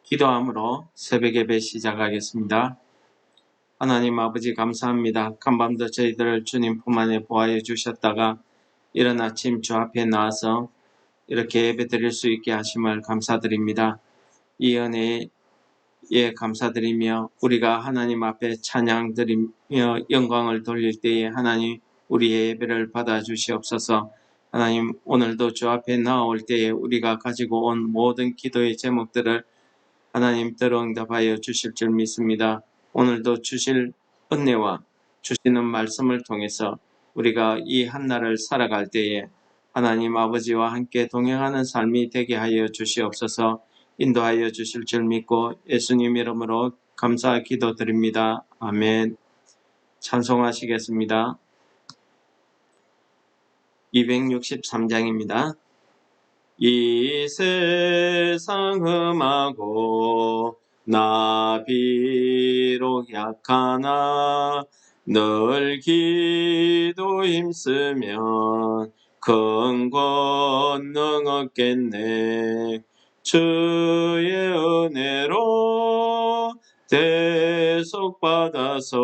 기도함으로 새벽 예배 시작하겠습니다. 하나님 아버지 감사합니다. 간밤도 저희들을 주님 품 안에 보호해 주셨다가 이른 아침 주 앞에 나와서 이렇게 예배 드릴 수 있게 하심을 감사드립니다. 이 은혜에 감사드리며 우리가 하나님 앞에 찬양 드리며 영광을 돌릴 때에 하나님 우리의 예배를 받아 주시옵소서. 하나님 오늘도 주 앞에 나올 때에 우리가 가지고 온 모든 기도의 제목들을 하나님 들어 응답하여 주실 줄 믿습니다. 오늘도 주실 은혜와 주시는 말씀을 통해서 우리가 이 한날을 살아갈 때에 하나님 아버지와 함께 동행하는 삶이 되게 하여 주시옵소서. 인도하여 주실 줄 믿고 예수님 이름으로 감사 기도드립니다. 아멘. 찬송하시겠습니다. 263장입니다. 이 세상 험하고 나 비록 약하나 늘 기도 힘쓰면 큰 권능 얻겠네. 주의 은혜로 대속받아서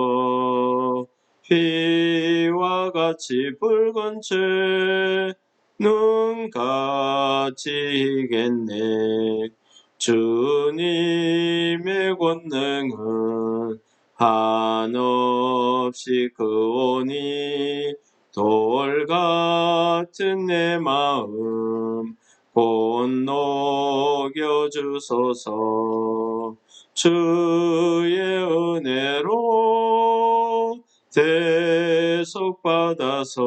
피와 같이 붉은 죄 눈같이 이겠네. 주님의 권능은 한없이 크오니 돌같은 내 마음 곧 녹여주소서. 주의 은혜로 대속받아서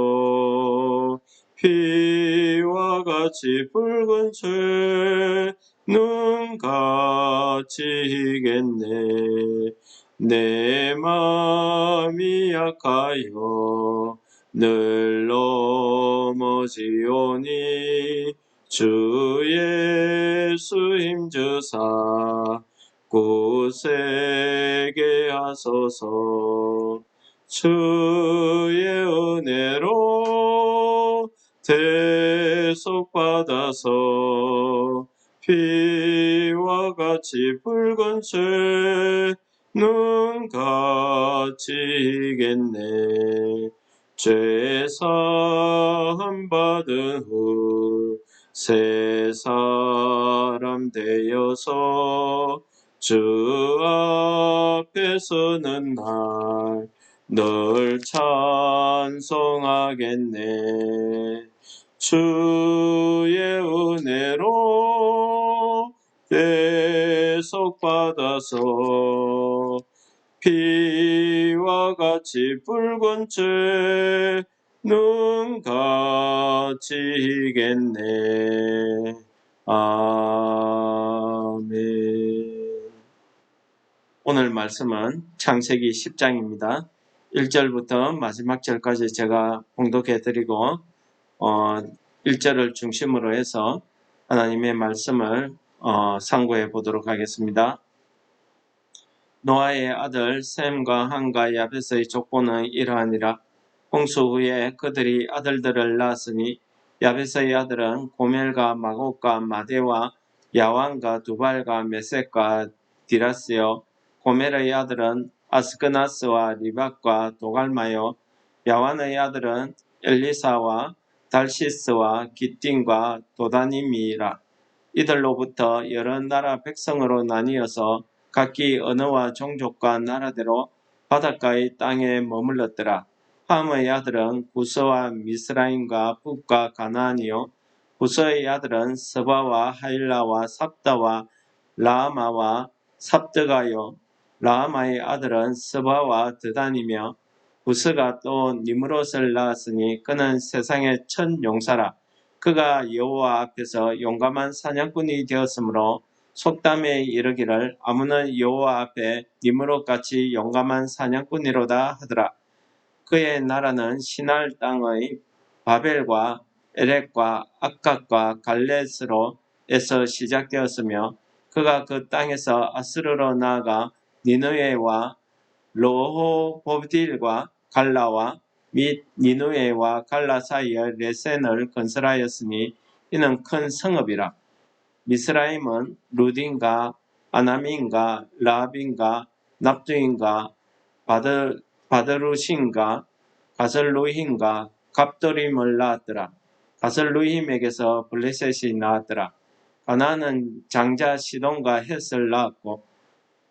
피와 같이 붉은 죄 눈같이 이겠네. 내 마음이 약하여 늘 넘어지오니 주 예수 힘주사 굳세게 하소서. 주의 은혜로 대속받아서 피와 같이 붉은 죄 눈같이 이겠네. 죄사함 받은 후 새 사람 되어서 주 앞에 서는 날 늘 찬송하겠네. 주의 은혜로 대속받아서 피와 같이 붉은 죄 눈같이 이겠네. 아멘. 오늘 말씀은 창세기 10장입니다. 1절부터 마지막 절까지 제가 봉독해드리고 1절을 중심으로 해서 하나님의 말씀을 상고해 보도록 하겠습니다. 노아의 아들 셈과 함과 야벳의 족보는 이러하니라. 홍수 후에 그들이 아들들을 낳았으니 야벳의 아들은 고멜과 마곡과 마대와 야완과 두발과 메섹과 디라스요. 고멜의 아들은 아스크나스와 리박과 도갈마요. 야완의 아들은 엘리사와 달시스와 기띵과 도다님이라. 이들로부터 여러 나라 백성으로 나뉘어서 각기 언어와 종족과 나라대로 바닷가의 땅에 머물렀더라. 함의 아들은 구스와 미스라임과 북과 가나안이요. 구스의 아들은 스바와 하일라와 삽다와 라마와 삽드가요. 라마의 아들은 스바와 드단이며 구스가 또 니므롯을 낳았으니 그는 세상의 첫 용사라. 그가 여호와 앞에서 용감한 사냥꾼이 되었으므로 속담에 이르기를 아무는 여호와 앞에 니므롯같이 용감한 사냥꾼이로다 하더라. 그의 나라는 시날 땅의 바벨과 에렉과 악각과 갈렛으로 에서 시작되었으며 그가 그 땅에서 아스르로 나아가 니느웨와 로호보딜과 갈라와 및 니느웨와 갈라 사이에 레센을 건설하였으니 이는 큰 성읍이라. 미스라임은 루딘과 아나미인가, 라합인가, 납두인가, 바드루신가, 가설루힘과 갑돌임을 낳았더라. 가설루힘에게서 블레셋이 나왔더라. 가나안은 장자 시돈과 헷을 낳았고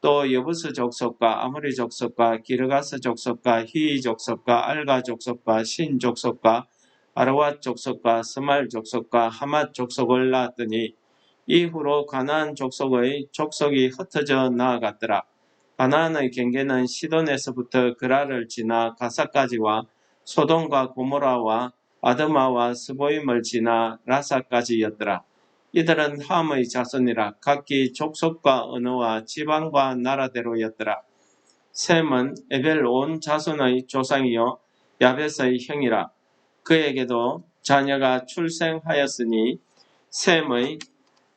또 여부스 족속과 아모리 족속과 기르가스 족속과 히위 족속과 알가 족속과 신 족속과 아르왓 족속과 스말 족속과 하맛 족속을 낳았더니 이후로 가나안 족속의 족속이 흩어져 나아갔더라. 가나안의 경계는 시돈에서부터 그라를 지나 가사까지와 소돔과 고모라와 아드마와 스보임을 지나 라사까지였더라. 이들은 함의 자손이라 각기 족속과 언어와 지방과 나라대로였더라. 셈은 에벨 온 자손의 조상이요 야벳의 형이라. 그에게도 자녀가 출생하였으니 셈의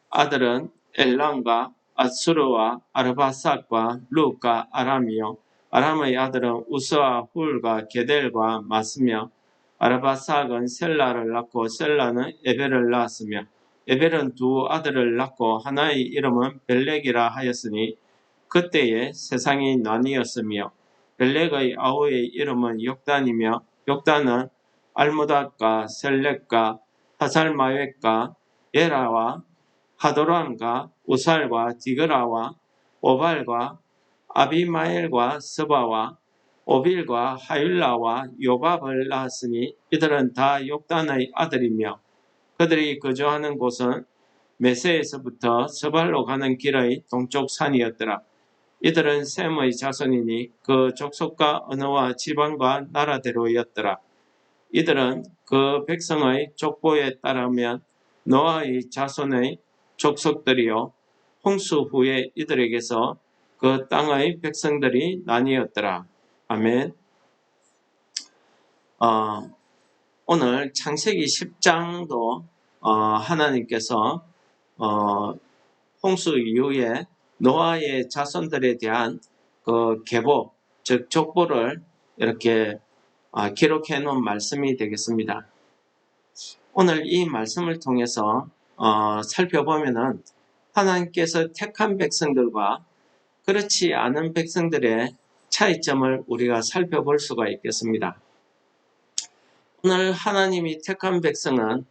아들은 엘람과 아수르와 아르바삭과 룻과 아람이요 아람의 아들은 우스와 훌과 게델과 마스며 아르바삭은 셀라를 낳고 셀라는 에벨을 낳았으며 에벨은 두 아들을 낳고 하나의 이름은 벨렉이라 하였으니 그때에 세상이 나뉘었으며 벨렉의 아우의 이름은 욕단이며 욕단은 알무닷과 셀렉과 하살마웻과 예라와 하도람과 우살과 디그라와 오발과 아비마엘과 스바와 오빌과 하율라와 요밥을 낳았으니 이들은 다 욕단의 아들이며 그들이 거주하는 곳은 메세에서부터 서발로 가는 길의 동쪽 산이었더라. 이들은 셈의 자손이니 그 족속과 언어와 지방과 나라대로였더라. 이들은 그 백성의 족보에 따르면 노아의 자손의 족속들이요 홍수 후에 이들에게서 그 땅의 백성들이 나뉘었더라. 아멘. 오늘 창세기 10장도 하나님께서 홍수 이후에 노아의 자손들에 대한 그 계보, 즉 족보를 이렇게 기록해 놓은 말씀이 되겠습니다. 오늘 이 말씀을 통해서 살펴보면은 하나님께서 택한 백성들과 그렇지 않은 백성들의 차이점을 우리가 살펴볼 수가 있겠습니다. 오늘 하나님이 택한 백성은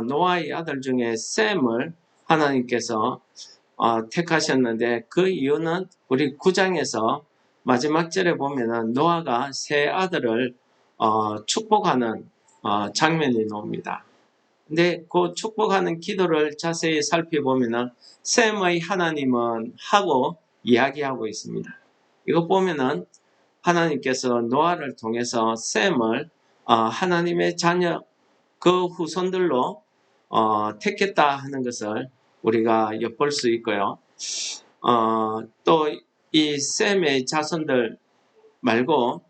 노아의 아들 중에 셈을 하나님께서 택하셨는데 그 이유는 우리 9장에서 마지막 절에 보면은 노아가 세 아들을 축복하는 장면이 나옵니다. 근데 그 축복하는 기도를 자세히 살펴보면은 셈의 하나님은 하고 이야기하고 있습니다. 이거 보면은 하나님께서 노아를 통해서 셈을 하나님의 자녀 그 후손들로 택했다 하는 것을 우리가 엿볼 수 있고요. 또 이 셈의 자손들 말고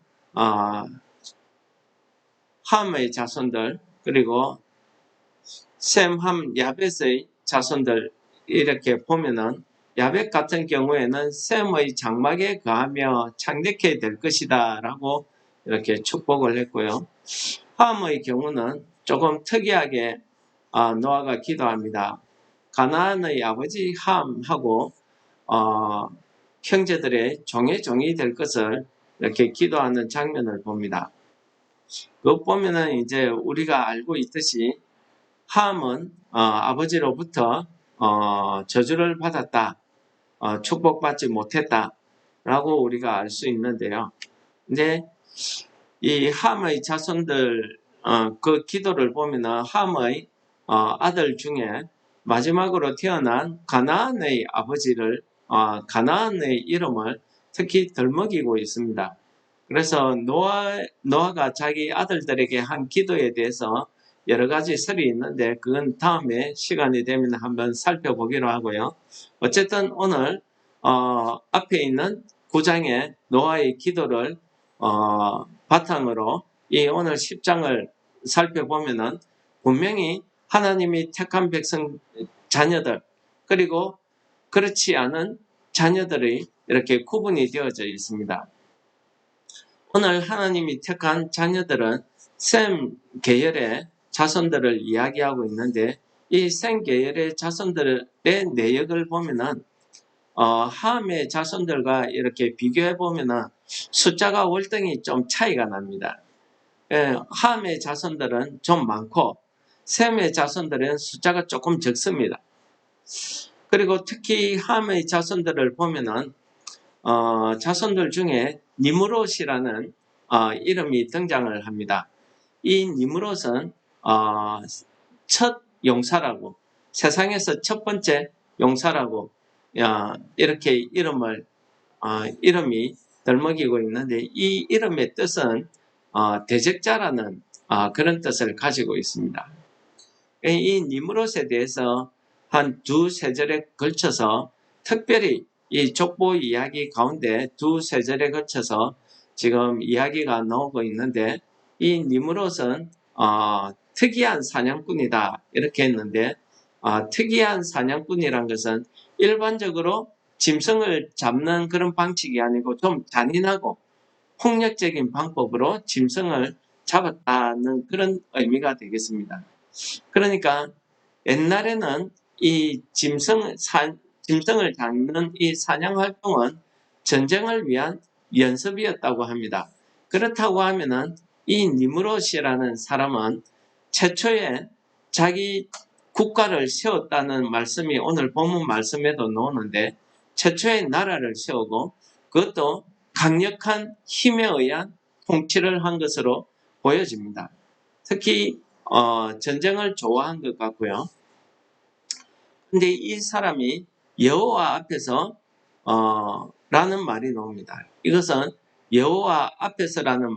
함의 자손들 그리고 셈, 함, 야벳의 자손들 이렇게 보면은 야벳 같은 경우에는 셈의 장막에 거하며 창대케 될 것이다 라고 이렇게 축복을 했고요. 함의 경우는 조금 특이하게 노아가 기도합니다. 가나안의 아버지 함하고 형제들의 종이 될 것을 이렇게 기도하는 장면을 봅니다. 그것 보면은 이제 우리가 알고 있듯이 함은 아버지로부터 저주를 받았다, 축복받지 못했다라고 우리가 알 수 있는데요. 근데 이 함의 자손들 그 기도를 보면은 함의 아들 중에 마지막으로 태어난 가나안의 아버지를 가나안의 이름을 특히 덜먹이고 있습니다. 그래서 노아가 자기 아들들에게 한 기도에 대해서 여러 가지 설이 있는데 그건 다음에 시간이 되면 한번 살펴보기로 하고요. 어쨌든 오늘 앞에 있는 9장의 노아의 기도를 바탕으로 이 오늘 10장을 살펴보면은 분명히 하나님이 택한 백성 자녀들 그리고 그렇지 않은 자녀들이 이렇게 구분이 되어져 있습니다. 오늘 하나님이 택한 자녀들은 셈 계열의 자손들을 이야기하고 있는데 이 셈 계열의 자손들의 내역을 보면은 함의 자손들과 이렇게 비교해 보면은 숫자가 월등히 좀 차이가 납니다. 함의 자손들은 좀 많고 셈의 자손들은 숫자가 조금 적습니다. 그리고 특히 함의 자손들을 보면은 자손들 중에 니므롯이라는 이름이 등장을 합니다. 이 니므롯은 첫 용사라고, 세상에서 첫 번째 용사라고 이렇게 이름이 덜먹이고 있는데, 이 이름의 뜻은 대적자라는 그런 뜻을 가지고 있습니다. 이 니므롯에 대해서 한 두세 절에 걸쳐서 특별히 이 족보 이야기 가운데 두세 절에 걸쳐서 지금 이야기가 나오고 있는데, 이 니므롯은 특이한 사냥꾼이다 이렇게 했는데, 특이한 사냥꾼이란 것은 일반적으로 짐승을 잡는 그런 방식이 아니고 좀 잔인하고 폭력적인 방법으로 짐승을 잡았다는 그런 의미가 되겠습니다. 그러니까 옛날에는 이 짐승을 잡는 이 사냥 활동은 전쟁을 위한 연습이었다고 합니다. 그렇다고 하면은 이 니므롯이라는 사람은 최초에 자기 국가를 세웠다는 말씀이 오늘 본문 말씀에도 나오는데, 최초의 나라를 세우고 그것도 강력한 힘에 의한 통치를 한 것으로 보여집니다. 특히 전쟁을 좋아한 것 같고요. 근데 이 사람이 여호와 앞에서 라는 말이 나옵니다. 이것은 여호와 앞에서라는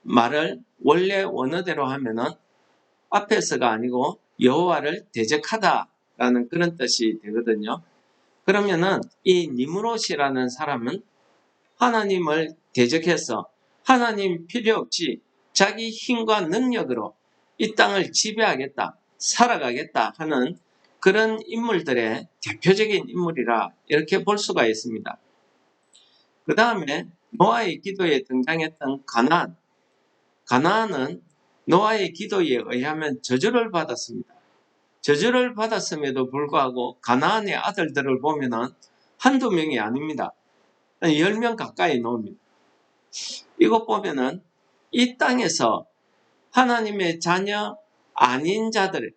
말을 원래 원어대로 하면은 앞에서가 아니고 여호와를 대적하다라는 그런 뜻이 되거든요. 그러면은 이 니므롯이라는 사람은 하나님을 대적해서 하나님 필요 없이 자기 힘과 능력으로 이 땅을 지배하겠다, 살아가겠다 하는 그런 인물들의 대표적인 인물이라 이렇게 볼 수가 있습니다. 그 다음에 노아의 기도에 등장했던 가나안은 노아의 기도에 의하면 저주를 받았습니다. 저주를 받았음에도 불구하고 가나안의 아들들을 보면은 한두 명이 아닙니다. 10명 가까이 나옵니다. 이것 보면은 이 땅에서 하나님의 자녀 아닌 자들,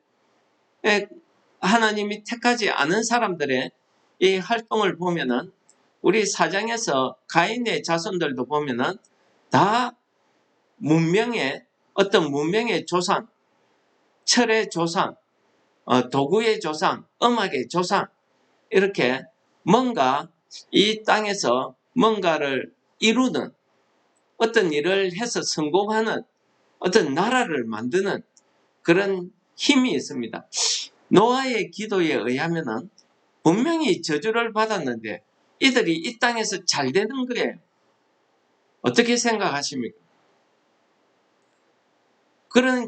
하나님이 택하지 않은 사람들의 이 활동을 보면은 우리 사장에서 가인의 자손들도 보면은 다 어떤 문명의 조상, 철의 조상, 도구의 조상, 음악의 조상, 이렇게 뭔가 이 땅에서 뭔가를 이루는, 어떤 일을 해서 성공하는, 어떤 나라를 만드는 그런 힘이 있습니다. 노아의 기도에 의하면은 분명히 저주를 받았는데 이들이 이 땅에서 잘 되는 거예요. 어떻게 생각하십니까?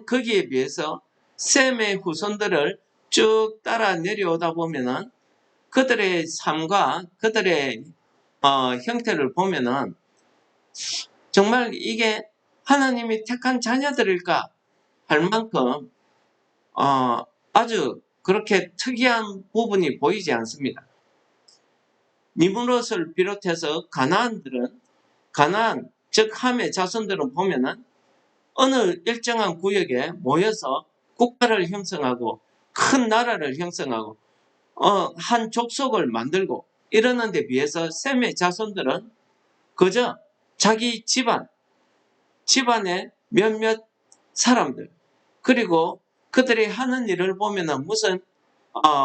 거기에 비해서 셈의 후손들을 쭉 따라 내려오다 보면은 그들의 삶과 그들의 형태를 보면은 정말 이게 하나님이 택한 자녀들일까 할 만큼 아주 그렇게 특이한 부분이 보이지 않습니다. 니므롯을 비롯해서 가나안, 즉 함의 자손들은 보면은 어느 일정한 구역에 모여서 국가를 형성하고 큰 나라를 형성하고 한 족속을 만들고 이러는 데 비해서 셈의 자손들은 그저 자기 집안의 몇몇 사람들, 그리고 그들이 하는 일을 보면은 무슨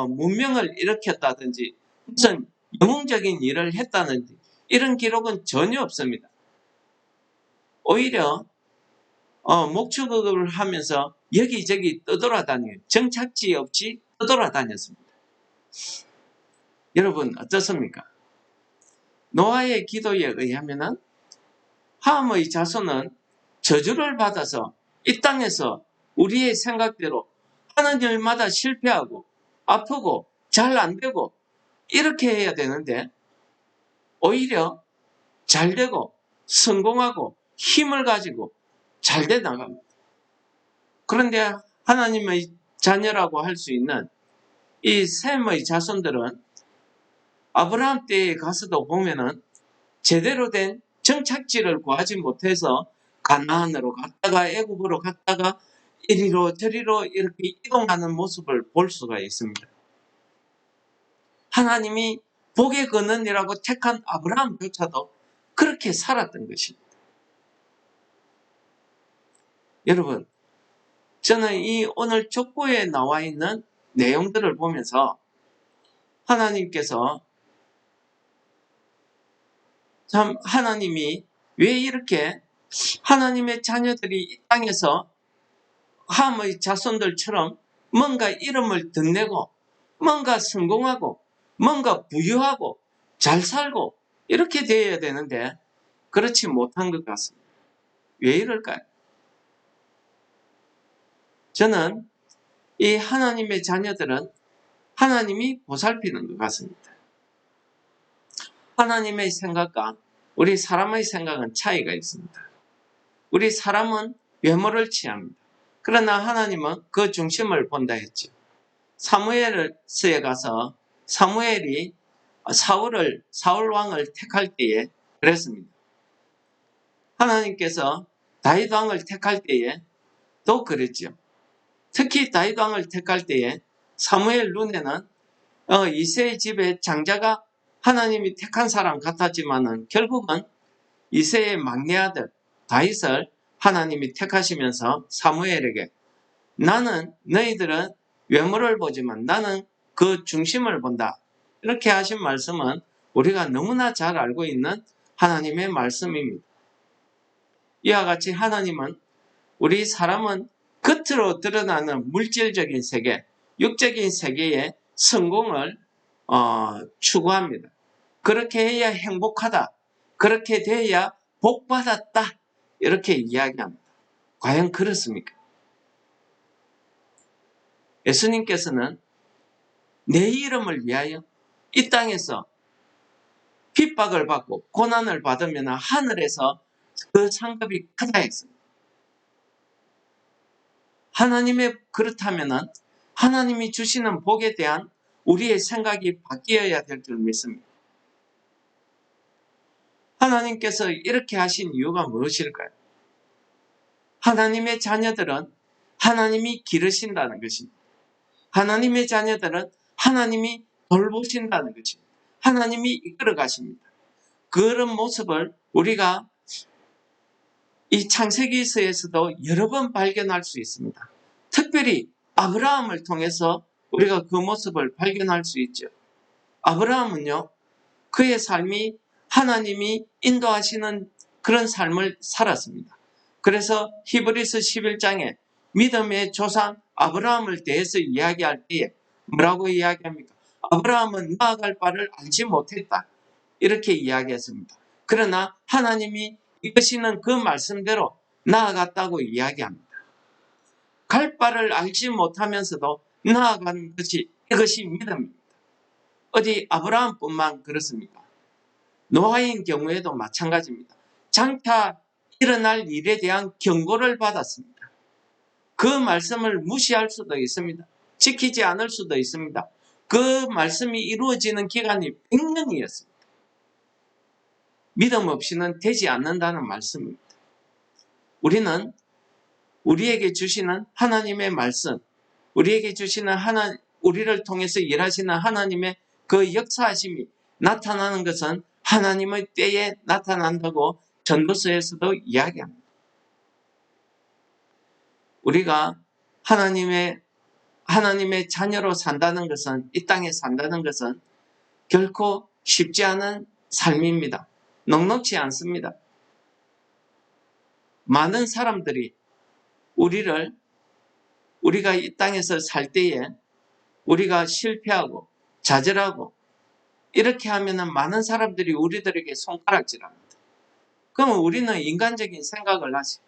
문명을 일으켰다든지 무슨 영웅적인 일을 했다든지 이런 기록은 전혀 없습니다. 오히려 목축을 하면서 여기저기 떠돌아다녀요. 정착지 없이 떠돌아다녔습니다. 여러분 어떻습니까? 노아의 기도에 의하면은 함의 자손은 저주를 받아서 이 땅에서 우리의 생각대로 하는 일마다 실패하고 아프고 잘 안 되고 이렇게 해야 되는데 오히려 잘 되고 성공하고 힘을 가지고 잘 돼 나갑니다. 그런데 하나님의 자녀라고 할 수 있는 이 셈의 자손들은 아브라함 때에 가서도 보면은 제대로 된 정착지를 구하지 못해서 가나안으로 갔다가 애굽으로 갔다가 이리로 저리로 이렇게 이동하는 모습을 볼 수가 있습니다. 하나님이 복의 근원이라고 택한 아브라함조차도 그렇게 살았던 것입니다. 여러분, 저는 이 오늘 족보에 나와 있는 내용들을 보면서 하나님께서 참 하나님이 왜 이렇게 하나님의 자녀들이 이 땅에서 함의 자손들처럼 뭔가 이름을 덧내고 뭔가 성공하고 뭔가 부유하고 잘 살고 이렇게 되어야 되는데 그렇지 못한 것 같습니다. 왜 이럴까요? 저는 이 하나님의 자녀들은 하나님이 보살피는 것 같습니다. 하나님의 생각과 우리 사람의 생각은 차이가 있습니다. 우리 사람은 외모를 취합니다. 그러나 하나님은 그 중심을 본다 했죠. 사무엘서에 가서 사무엘이 사울 왕을 택할 때에 그랬습니다. 하나님께서 다윗 왕을 택할 때에 또 그랬죠. 특히 다윗 왕을 택할 때에 사무엘 눈에는 이새의 집의 장자가 하나님이 택한 사람 같았지만은 결국은 이새의 막내 아들 다윗을 하나님이 택하시면서 사무엘에게 나는 너희들은 외모를 보지만 나는 그 중심을 본다. 이렇게 하신 말씀은 우리가 너무나 잘 알고 있는 하나님의 말씀입니다. 이와 같이 하나님은 우리 사람은 겉으로 드러나는 물질적인 세계, 육적인 세계의 성공을 추구합니다. 그렇게 해야 행복하다. 그렇게 돼야 복받았다. 이렇게 이야기합니다. 과연 그렇습니까? 예수님께서는 내 이름을 위하여 이 땅에서 핍박을 받고 고난을 받으면 하늘에서 그 상급이 크다 했습니다. 그렇다면 하나님이 주시는 복에 대한 우리의 생각이 바뀌어야 될 줄 믿습니다. 하나님께서 이렇게 하신 이유가 무엇일까요? 하나님의 자녀들은 하나님이 기르신다는 것입니다. 하나님의 자녀들은 하나님이 돌보신다는 것입니다. 하나님이 이끌어 가십니다. 그런 모습을 우리가 이 창세기서에서도 여러 번 발견할 수 있습니다. 특별히 아브라함을 통해서 우리가 그 모습을 발견할 수 있죠. 아브라함은요, 그의 삶이 하나님이 인도하시는 그런 삶을 살았습니다. 그래서 히브리서 11장에 믿음의 조상 아브라함을 대해서 이야기할 때에 뭐라고 이야기합니까? 아브라함은 나아갈 바를 알지 못했다. 이렇게 이야기했습니다. 그러나 하나님이 이끄시는 그 말씀대로 나아갔다고 이야기합니다. 갈 바를 알지 못하면서도 나아간 이것이 믿음입니다. 어디 아브라함뿐만 그렇습니까? 노아인 경우에도 마찬가지입니다. 장차 일어날 일에 대한 경고를 받았습니다. 그 말씀을 무시할 수도 있습니다. 지키지 않을 수도 있습니다. 그 말씀이 이루어지는 기간이 100년이었습니다. 믿음 없이는 되지 않는다는 말씀입니다. 우리는 우리에게 주시는 하나님의 말씀, 우리에게 주시는 우리를 통해서 일하시는 하나님의 그 역사하심이 나타나는 것은 하나님의 때에 나타난다고 전도서에서도 이야기합니다. 우리가 하나님의 자녀로 산다는 것은, 이 땅에 산다는 것은 결코 쉽지 않은 삶입니다. 넉넉지 않습니다. 많은 사람들이 우리가 이 땅에서 살 때에 우리가 실패하고 좌절하고 이렇게 하면 많은 사람들이 우리들에게 손가락질합니다. 그러면 우리는 인간적인 생각을 하지.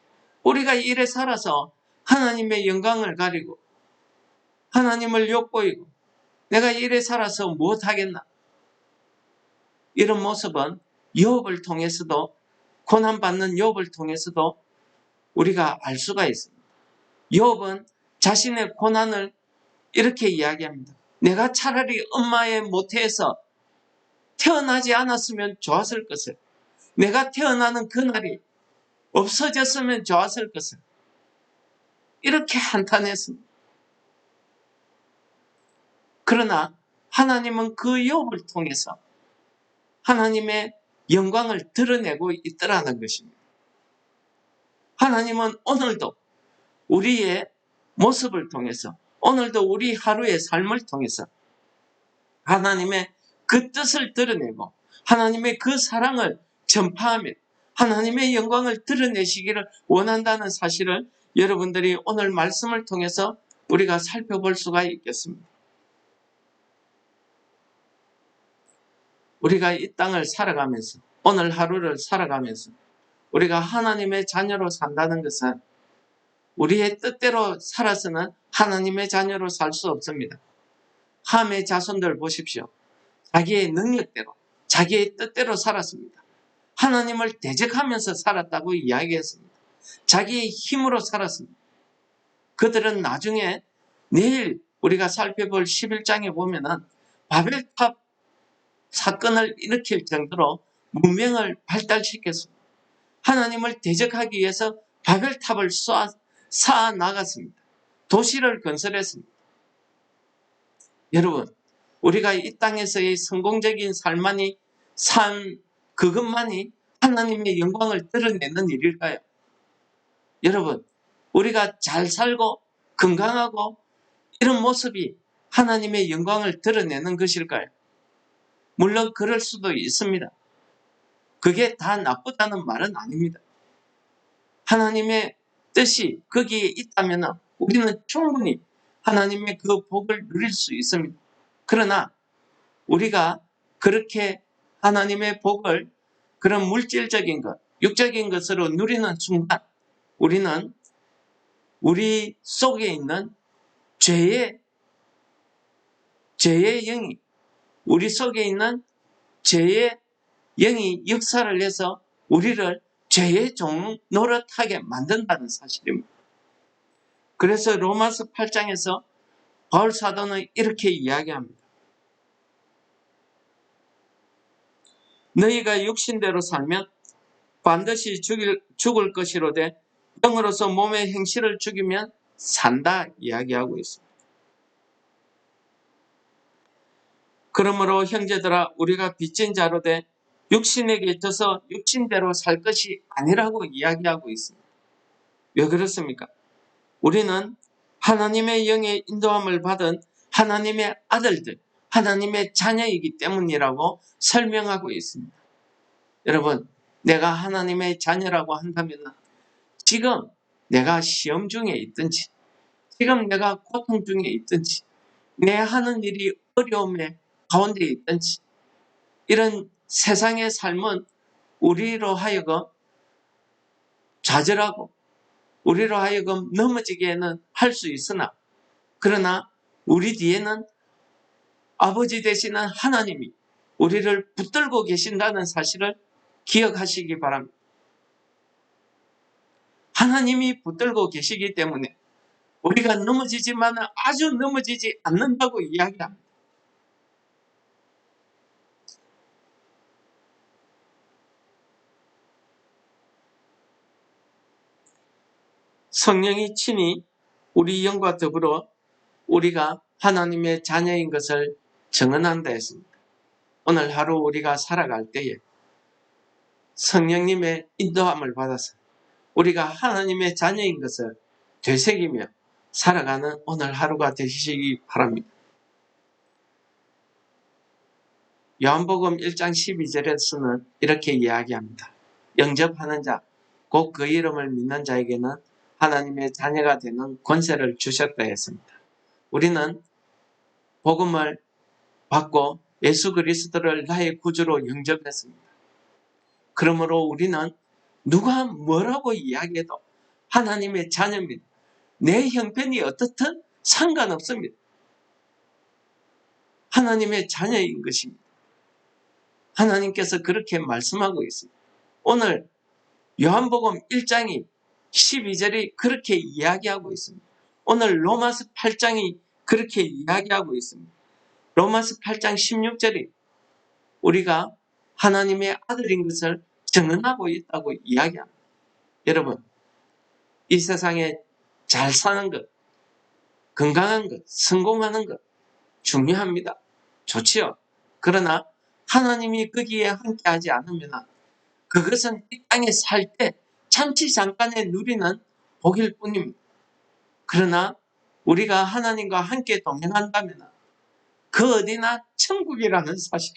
우리가 이래 살아서 하나님의 영광을 가리고 하나님을 욕보이고 내가 이래 살아서 무엇하겠나. 이런 모습은 욥을 통해서도, 고난받는 욥을 통해서도 우리가 알 수가 있습니다. 욥은 자신의 고난을 이렇게 이야기합니다. 내가 차라리 엄마의 모태에서 태어나지 않았으면 좋았을 것을, 내가 태어나는 그날이 없어졌으면 좋았을 것을 이렇게 한탄했습니다. 그러나 하나님은 그 욥을 통해서 하나님의 영광을 드러내고 있더라는 것입니다. 하나님은 오늘도 우리의 모습을 통해서, 오늘도 우리 하루의 삶을 통해서 하나님의 그 뜻을 드러내고 하나님의 그 사랑을 전파하며 하나님의 영광을 드러내시기를 원한다는 사실을 여러분들이 오늘 말씀을 통해서 우리가 살펴볼 수가 있겠습니다. 우리가 이 땅을 살아가면서, 오늘 하루를 살아가면서 우리가 하나님의 자녀로 산다는 것은 우리의 뜻대로 살아서는 하나님의 자녀로 살 수 없습니다. 함의 자손들 보십시오. 자기의 능력대로, 자기의 뜻대로 살았습니다. 하나님을 대적하면서 살았다고 이야기했습니다. 자기의 힘으로 살았습니다. 그들은 나중에 내일 우리가 살펴볼 11장에 보면은 바벨탑 사건을 일으킬 정도로 문명을 발달시켰습니다. 하나님을 대적하기 위해서 바벨탑을 쌓아 나갔습니다. 도시를 건설했습니다. 여러분, 우리가 이 땅에서의 성공적인 삶 그것만이 하나님의 영광을 드러내는 일일까요? 여러분, 우리가 잘 살고 건강하고 이런 모습이 하나님의 영광을 드러내는 것일까요? 물론 그럴 수도 있습니다. 그게 다 나쁘다는 말은 아닙니다. 하나님의 뜻이 거기에 있다면 우리는 충분히 하나님의 그 복을 누릴 수 있습니다. 그러나 우리가 그렇게 하나님의 복을 그런 물질적인 것, 육적인 것으로 누리는 순간 우리는 우리 속에 있는 죄의 영이, 우리 속에 있는 죄의 영이 역사를 해서 우리를 죄의 종 노릇하게 만든다는 사실입니다. 그래서 로마서 8장에서 바울 사도는 이렇게 이야기합니다. 너희가 육신대로 살면 반드시 죽을 것이로되 영으로서 몸의 행실을 죽이면 산다 이야기하고 있습니다. 그러므로 형제들아 우리가 빚진 자로 돼 육신에게 져서 육신대로 살 것이 아니라고 이야기하고 있습니다. 왜 그렇습니까? 우리는 하나님의 영의 인도함을 받은 하나님의 아들들, 하나님의 자녀이기 때문이라고 설명하고 있습니다. 여러분, 내가 하나님의 자녀라고 한다면 지금 내가 시험 중에 있든지, 지금 내가 고통 중에 있든지, 내 하는 일이 어려움의 가운데 있든지, 이런 세상의 삶은 우리로 하여금 좌절하고 우리로 하여금 넘어지게는 할 수 있으나, 그러나 우리 뒤에는 아버지 되시는 하나님이 우리를 붙들고 계신다는 사실을 기억하시기 바랍니다. 하나님이 붙들고 계시기 때문에 우리가 넘어지지만 아주 넘어지지 않는다고 이야기합니다. 성령이 친히 우리 영과 더불어 우리가 하나님의 자녀인 것을 증언한다 했습니다. 오늘 하루 우리가 살아갈 때에 성령님의 인도함을 받아서 우리가 하나님의 자녀인 것을 되새기며 살아가는 오늘 하루가 되시기 바랍니다. 요한복음 1장 12절에서는 이렇게 이야기합니다. 영접하는 자, 곧 그 이름을 믿는 자에게는 하나님의 자녀가 되는 권세를 주셨다 했습니다. 우리는 복음을 받고 예수 그리스도를 나의 구주로 영접했습니다. 그러므로 우리는 누가 뭐라고 이야기해도 하나님의 자녀입니다. 내 형편이 어떻든 상관없습니다. 하나님의 자녀인 것입니다. 하나님께서 그렇게 말씀하고 있습니다. 오늘 요한복음 1장이 12절이 그렇게 이야기하고 있습니다. 오늘 로마서 8장이 그렇게 이야기하고 있습니다. 로마서 8장 16절이 우리가 하나님의 아들인 것을 증언하고 있다고 이야기합니다. 여러분, 이 세상에 잘 사는 것, 건강한 것, 성공하는 것 중요합니다. 좋지요. 그러나 하나님이 거기에 함께하지 않으면 그것은 이 땅에 살 때 잠시 잠깐의 누리는 복일 뿐입니다. 그러나 우리가 하나님과 함께 동행한다면 그 어디나 천국이라는 사실.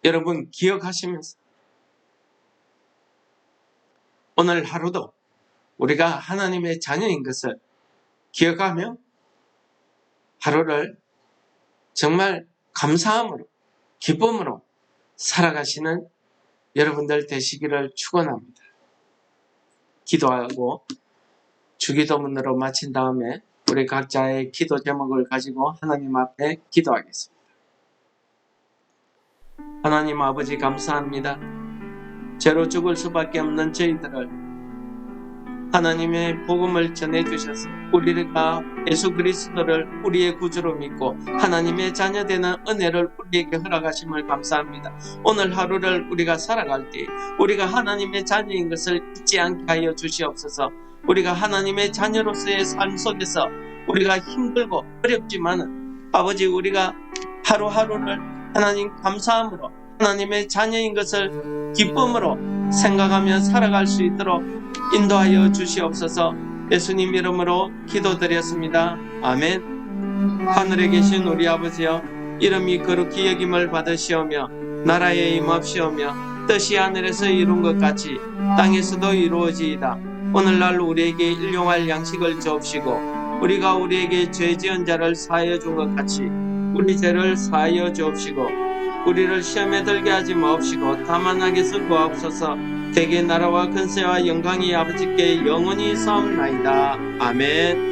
여러분 기억하시면서 오늘 하루도 우리가 하나님의 자녀인 것을 기억하며 하루를 정말 감사함으로 기쁨으로 살아가시는 여러분들 되시기를 축원합니다. 기도하고 주기도문으로 마친 다음에 우리 각자의 기도 제목을 가지고 하나님 앞에 기도하겠습니다. 하나님 아버지 감사합니다. 죄로 죽을 수밖에 없는 저희들을 하나님의 복음을 전해주셔서 우리가 예수 그리스도를 우리의 구주로 믿고 하나님의 자녀되는 은혜를 우리에게 허락하심을 감사합니다. 오늘 하루를 우리가 살아갈 때 우리가 하나님의 자녀인 것을 잊지 않게 하여 주시옵소서. 우리가 하나님의 자녀로서의 삶 속에서 우리가 힘들고 어렵지만 아버지 우리가 하루하루를 하나님 감사함으로 하나님의 자녀인 것을 기쁨으로 생각하며 살아갈 수 있도록 인도하여 주시옵소서. 예수님 이름으로 기도드렸습니다. 아멘. 하늘에 계신 우리 아버지여, 이름이 거룩히 여김을 받으시오며 나라에 임합시오며 뜻이 하늘에서 이룬 것 같이 땅에서도 이루어지이다. 오늘날 우리에게 일용할 양식을 주옵시고 우리가 우리에게 죄 지은 자를 사하여 준 것 같이 우리 죄를 사하여 주옵시고 우리를 시험에 들게 하지 마옵시고 다만 악에서 구하옵소서. 대개 나라와 근세와 영광이 아버지께 영원히 사옵나이다. 아멘.